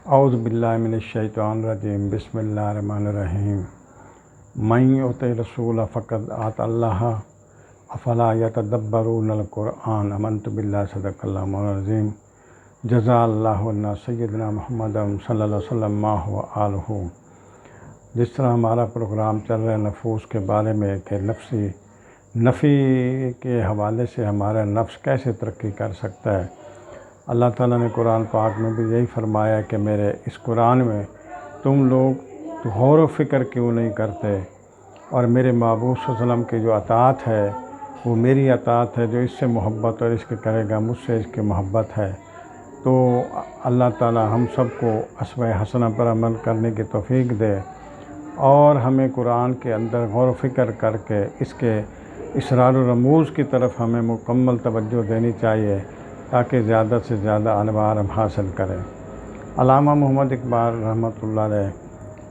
اعوذ باللہ من الشیطان الرجیم بسم اللہ الرحمن الرحیم من یطع الرسول فقد اطاع اللہ افلا یتدبرون القرآن آمنت باللہ صدق اللہ مولانا العظیم جزا اللہ عنا سیدنا محمد صلی اللہ علیہ وسلم ما هو آلہ۔ جس طرح ہمارا پروگرام چل رہا ہے نفوس کے بارے میں کہ نفی کے حوالے سے ہمارا نفس کیسے ترقی کر سکتا ہے، اللہ تعالیٰ نے قرآن پاک میں بھی یہی فرمایا کہ میرے اس قرآن میں تم لوگ غور و فکر کیوں نہیں کرتے، اور میرے محبوب صلی اللہ علیہ وسلم کی جو اطاعت ہے وہ میری اطاعت ہے، جو اس سے محبت اور عشق کرے گا مجھ سے اس کی محبت ہے۔ تو اللہ تعالیٰ ہم سب کو اسوہ حسنہ پر عمل کرنے کی توفیق دے، اور ہمیں قرآن کے اندر غور و فکر کر کے اس کے اسرار و رموز کی طرف ہمیں مکمل توجہ دینی چاہیے تاکہ زیادہ سے زیادہ انوار ہم حاصل کریں۔ علامہ محمد اقبال رحمۃ اللہ علیہ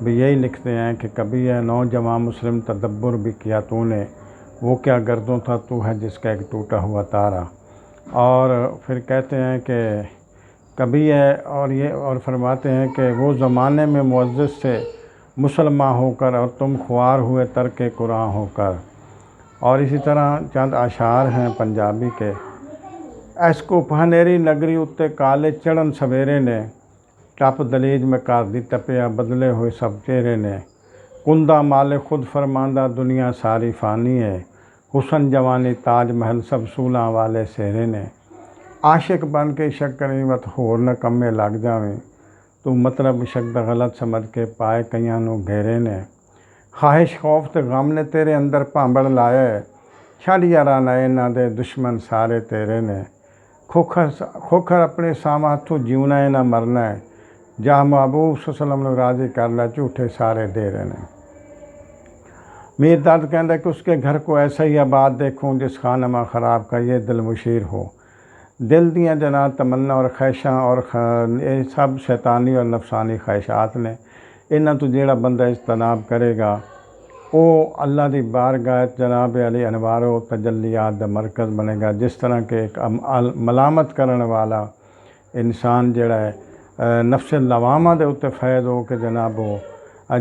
بھی یہی لکھتے ہیں کہ کبھی ہے نوجوان مسلم تدبر بھی کیا تو نے، وہ کیا گردوں تھا تو ہے جس کا ایک ٹوٹا ہوا تارا۔ اور پھر کہتے ہیں کہ کبھی ہے اور فرماتے ہیں کہ وہ زمانے میں معزز سے مسلمان ہو کر اور تم خوار ہوئے ترک قرآن ہو کر۔ اور اسی طرح چند اشعار ہیں پنجابی کے۔ ایس کو پہنیری نگری اتے کالے چڑھن سویرے نے، ٹپ دلیج میں کر دی ٹپیا بدلے ہوئے سب چہرے نے، کندہ مال خود فرماندہ دنیا ساری فانی ہے، حسن جوانی تاج محل سب سولاں والے سہرے نے، عاشق بن کے عشق کریں وت ہور نہ کمے لگ جاویں، تو مطلب عشق دا غلط سمجھ کے پائے کئیاں نو گھیرے نے، خواہش خوف تے غم نے تیرے اندر پانبڑ لایا ہے، چھڑ یارانہ انہاں دے دشمن سارے تیرے نے، کھوکھر اپنے ساما ہتھوں جیونا ہے نہ مرنا ہے، جا محبوب صلی اللہ علیہ وسلم نے راضی کر لیا جھوٹے سارے دے رہے ہیں۔ میر درد کہتا ہے کہ اس کے گھر کو ایسا ہی آباد دیکھوں جس خانمہ خراب کا یہ دل مشیر ہو، دل دیاں جناح تمنا اور خواہشاں اور یہ سب شیطانی اور نفسانی خواہشات نے، انہاں تو جیڑا بندہ اجتناب کرے گا وہ اللہ دی بارگاہ جناب علی انوار و تجلیات دا مرکز بنے گا۔ جس طرح کہ ایک ملامت کرنے والا انسان جڑا ہے نفس لوامہ دے اتے فیض ہو کہ جناب وہ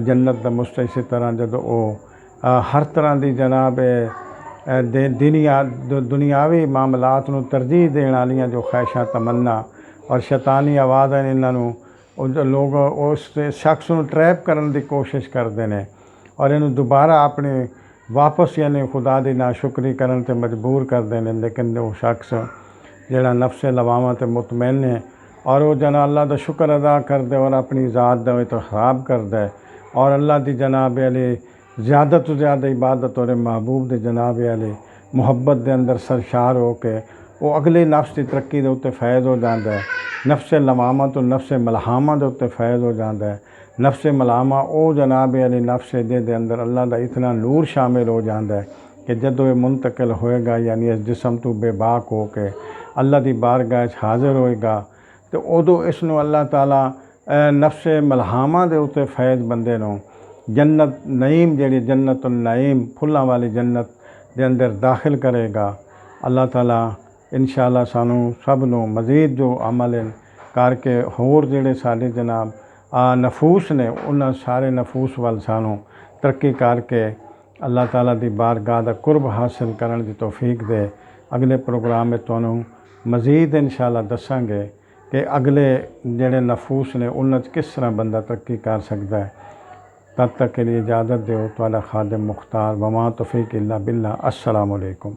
جنت دا مستحق، اسی طرح جدو وہ ہر طرح دی جناب دنیاوی معاملات نو ترجیح دین والیاں جو خواہشاں تمنا اور شیطانی آواز ہیں انہوں لوگ اس شخص نو ٹریپ کرن دی کوشش کردے نے اور انہوں دوبارہ اپنے واپس یعنی خدا دی ناشکری کرن تے مجبور کر دینے، لیکن وہ شخص جڑا نفس لوامہ تے مطمئن ہے اور وہ جنا اللہ دا شکر ادا کر دے اور اپنی ذات دا تو خراب کر دے اور اللہ دی جناب علی زیادہ تو زیادہ عبادت اور محبوب دی جناب علی محبت دے اندر سرشار ہو کے وہ اگلے نفس دی ترقی دے اتے فیض ہو جاندا ہے، نفس لوامہ تو نفس ملہامہ دے اتے فیض ہو جاندا ہے۔ نفس ملامہ او جناب علی نفس دے اندر اللہ دا اتنا نور شامل ہو جاندا ہے کہ جدو یہ منتقل ہوئے گا یعنی اس جسم تو بے باک ہو کے اللہ دی بارگاہ حاضر ہوئے گا تو ادو اس نو اللہ تعالیٰ نفس ملہامہ دے اتے فیض بندے نو جنت نعیم جیڑی جنت النعیم پھلاں والی جنت دے اندر داخل کرے گا۔ اللہ تعالیٰ انشاءاللہ سانو سب نو مزید جو عمل کر کے ہور جڑے سارے جناب نفوس نے انہاں سارے نفوس وال سانو ترقی کر کے اللہ تعالیٰ دی بارگاہ دا قرب حاصل کرن دی توفیق دے۔ اگلے پروگرام میں تانوں مزید انشاءاللہ دساں گے کہ اگلے جڑے نفوس نے انہاں کس طرح بندہ ترقی کر سکتا ہے۔ تب تک کے لیے اجازت دیو، تواڈا خادم مختار، وما توفیق الا باللہ۔ السلام علیکم۔